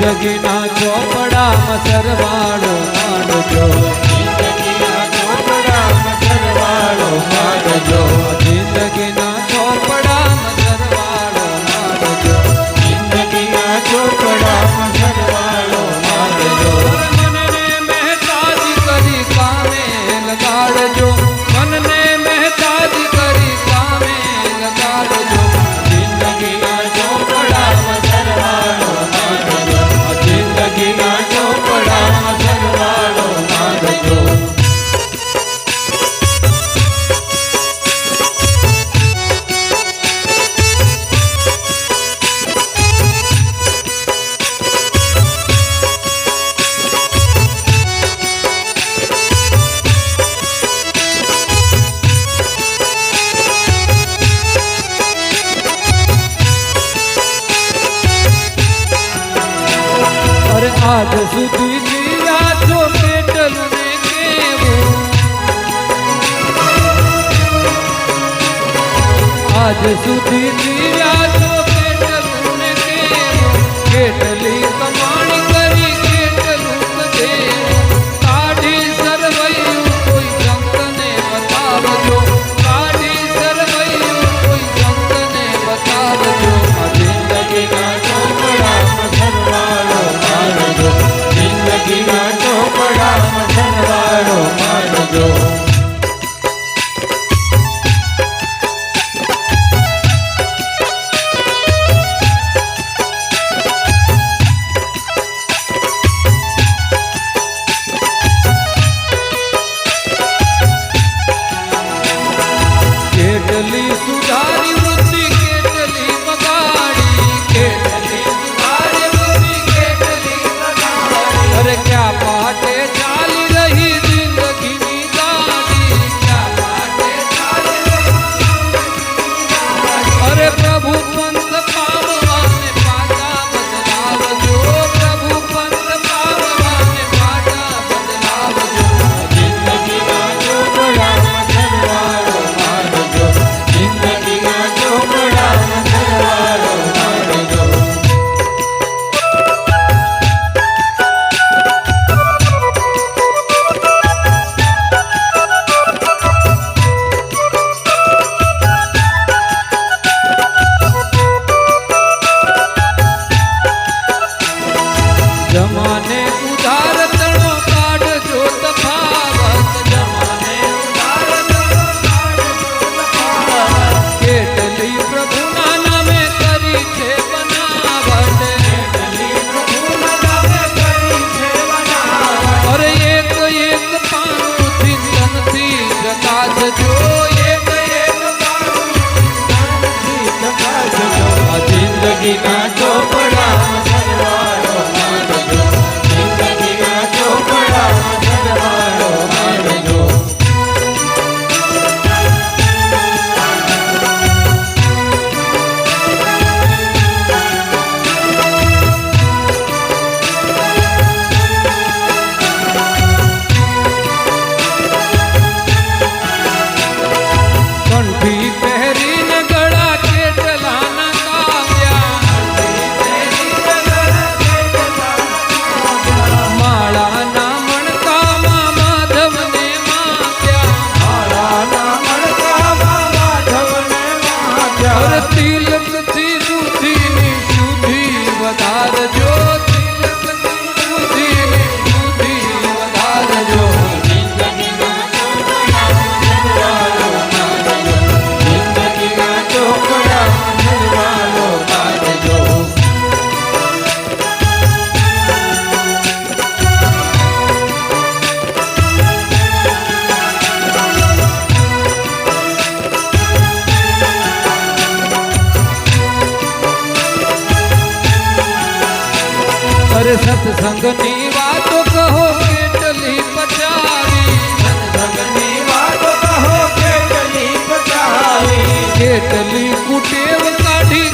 જિંદગીના ચોપડામાં સરવાળો માંડજો, જિંદગીના ચોપડામાં સરવાળો માંડજો, જિંદગીના ચોપડામાં સરવાળો માંડજો, જિંદગીના ચોપડામાં સરવાળો માંડજો. મનને મહેતાજી કરી કામે લગાડજો, મનને મહેતાજી કરી કામે લગાડજો, જિંદગીના ચોપડામાં સરવાળો માંડજો, જિંદગીના ચોપડામાં સરવાળો માંડજો. અરે આજ સુધી જીવ્યા છો કેટલું ને કેવું, આજ સુધી જીવ્યા છો કેટલું ને કેવું, કેટલી કમાણી કરી કેટલું દેવું, કાઢી સરવૈયું કોઈ સંતને બતાવજો, કાઢી સરવૈયું કોઈ સંતને બતાવજો, જિંદગીના ચોપડામાં સરવાળો માંડજો, જિંદગીના ચોપડામાં સરવાળો માંડજો. કેટલી સુધારી વૃત્તિ કેટલી બગાડી, કેટલી સુધારી વૃત્તિ કેટલી બગાડી, અરે ક્યાં પાટે ચાલી રહી જિંદગીની ગાડી, ક્યાં પાટે ચાલી રહી જિંદગીની ગાડી, અરે પ્રભુ પંથ પામવાને પાટા બદલાવજો, પ્રભુ પંથ પામવાને પાટા બદલાવજો, જિંદગીના ચોપડામાં સરવાળો માંડજો, જિંદગીના ચોપડામાં સરવાળો માંડજો. જમાને ઉધાર તણો કાઢજો તફાવત, જમાને ઉધાર તણો કાઢજો તફાવત, કેટલી પ્રભુના નામે કરી છે બનાવટ, કેટલી પ્રભુના નામે કરી છે બનાવટ, અરે એક એક પાનું ચિંતનથી ચકાસજો, એક એક પાનું ચિંતનથી ચકાસજો, આ જિંદગીના ચોપડામાં સરવાળો માંડજો, જિંદગીના ચોપડામાં સરવાળો માંડજો. કંઠી પહેરીને ગળા કેટલાના કાવ્યા, માળાના મણકામાં માધવને માપ્યા, માળાના મણકામાં માધવને માપ્યા. અરે તિલકથી સુધીની શુદ્ધિ વધારજો, તિલકથી સુધીની શુદ્ધિ વધારજો, જિંદગીના ચોપડામાં સરવાળો માંડજો, જિંદગીના ચોપડામાં સરવાળો માંડજો. અરે સત્સંગની વાતો કહો કેટલી પચાવી, સત્સંગની વાતો કહો કેટલી પચાવી, કેટલી કુટેવ કાઢી